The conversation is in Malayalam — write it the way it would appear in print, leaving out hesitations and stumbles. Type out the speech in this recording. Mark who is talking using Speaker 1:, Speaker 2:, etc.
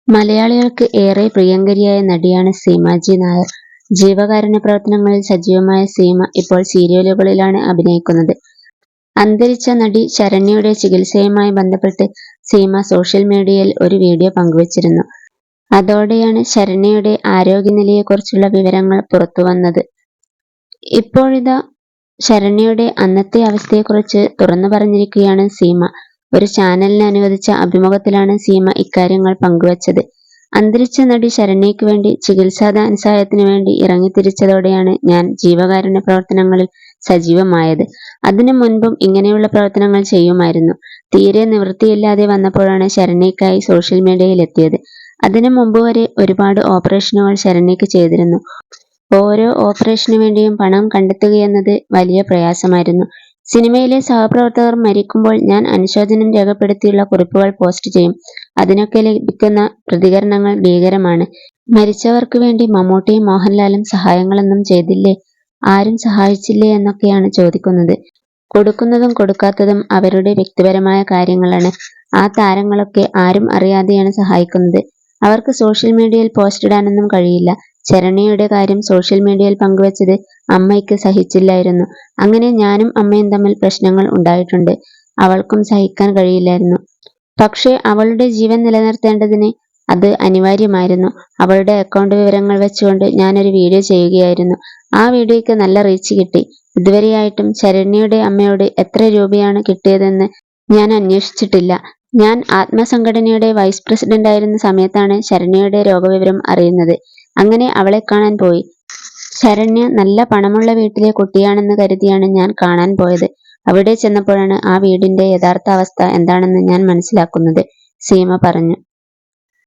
Speaker 1: മലയാളികൾക്ക് ഏറെ പ്രിയങ്കരിയായ നടിയാണ് സീമാജി നായർ. ജീവകാരുണ്യ പ്രവർത്തനങ്ങളിൽ സജീവമായ സീമ ഇപ്പോൾ സീരിയലുകളിലാണ് അഭിനയിക്കുന്നത്. അന്തരിച്ച നടി ശരണ്യയുടെ ചികിത്സയുമായി ബന്ധപ്പെട്ട് സീമ സോഷ്യൽ മീഡിയയിൽ ഒരു വീഡിയോ പങ്കുവച്ചിരുന്നു. അതോടെയാണ് ശരണ്യയുടെ ആരോഗ്യനിലയെക്കുറിച്ചുള്ള വിവരങ്ങൾ പുറത്തുവന്നത്. ഇപ്പോഴിതാ ശരണ്യയുടെ അന്നത്തെ അവസ്ഥയെക്കുറിച്ച് തുറന്നു പറഞ്ഞിരിക്കുകയാണ് സീമ. ഒരു ചാനലിന് അനുവദിച്ച അഭിമുഖത്തിലാണ് സീമ ഇക്കാര്യങ്ങൾ പങ്കുവച്ചത്. അന്തരിച്ച നടി ശരണ്യയ്ക്ക് വേണ്ടി ചികിത്സാ ധനസഹായത്തിനു വേണ്ടി ഇറങ്ങിത്തിരിച്ചതോടെയാണ് ഞാൻ ജീവകാരുണ്യ പ്രവർത്തനങ്ങളിൽ സജീവമായത്. അതിനു മുൻപും ഇങ്ങനെയുള്ള പ്രവർത്തനങ്ങൾ ചെയ്യുമായിരുന്നു. തീരെ നിവൃത്തിയില്ലാതെ വന്നപ്പോഴാണ് ശരണ്യയ്ക്കായി സോഷ്യൽ മീഡിയയിൽ എത്തിയത്. അതിനു മുമ്പ് വരെ ഒരുപാട് ഓപ്പറേഷനുകൾ ശരണ്യയ്ക്ക് ചെയ്തിരുന്നു. ഓരോ ഓപ്പറേഷനു വേണ്ടിയും പണം കണ്ടെത്തുകയെന്നത് വലിയ പ്രയാസമായിരുന്നു. സിനിമയിലെ സഹപ്രവർത്തകർ മരിക്കുമ്പോൾ ഞാൻ അനുശോചനം രേഖപ്പെടുത്തിയുള്ള കുറിപ്പുകൾ പോസ്റ്റ് ചെയ്യും. അതിനൊക്കെ ലഭിക്കുന്ന പ്രതികരണങ്ങൾ ഭീകരമാണ്. മരിച്ചവർക്ക് വേണ്ടി മമ്മൂട്ടിയും മോഹൻലാലും സഹായങ്ങളൊന്നും ചെയ്തില്ലേ, ആരും സഹായിച്ചില്ലേ എന്നൊക്കെയാണ് ചോദിക്കുന്നത്. കൊടുക്കുന്നതും കൊടുക്കാത്തതും അവരുടെ വ്യക്തിപരമായ കാര്യങ്ങളാണ്. ആ താരങ്ങളൊക്കെ ആരും അറിയാതെയാണ് സഹായിക്കുന്നത്. അവർക്ക് സോഷ്യൽ മീഡിയയിൽ പോസ്റ്റ് ഇടാനൊന്നും കഴിയില്ല. ശരണ്യയുടെ കാര്യം സോഷ്യൽ മീഡിയയിൽ പങ്കുവച്ചത് അമ്മയ്ക്ക് സഹിച്ചില്ലായിരുന്നു. അങ്ങനെ ഞാനും അമ്മയും തമ്മിൽ പ്രശ്നങ്ങൾ ഉണ്ടായിട്ടുണ്ട്. അവൾക്കും സഹിക്കാൻ കഴിയില്ലായിരുന്നു. പക്ഷേ അവളുടെ ജീവൻ നിലനിർത്തേണ്ടതിന് അത് അനിവാര്യമായിരുന്നു. അവളുടെ അക്കൗണ്ട് വിവരങ്ങൾ വെച്ചുകൊണ്ട് ഞാനൊരു വീഡിയോ ചെയ്യുകയായിരുന്നു. ആ വീഡിയോയ്ക്ക് നല്ല റീച്ച് കിട്ടി. ഇതുവരെയായിട്ടും ശരണ്യയുടെ അമ്മയോട് എത്ര രൂപയാണ് കിട്ടിയതെന്ന് ഞാൻ അന്വേഷിച്ചിട്ടില്ല. ഞാൻ ആത്മസംഘടനയുടെ വൈസ് പ്രസിഡന്റ് ആയിരുന്ന സമയത്താണ് ശരണ്യയുടെ രോഗവിവരം അറിയുന്നത്. അങ്ങനെ അവളെ കാണാൻ പോയി. ശരണ്യ നല്ല പണമുള്ള വീട്ടിലെ കുട്ടിയാണെന്ന് കരുതിയാണ് ഞാൻ കാണാൻ പോയത്. അവിടെ ചെന്നപ്പോഴാണ് ആ വീടിന്റെ യഥാർത്ഥ അവസ്ഥ എന്താണെന്ന് ഞാൻ മനസ്സിലാക്കുന്നത്, സീമ പറഞ്ഞു.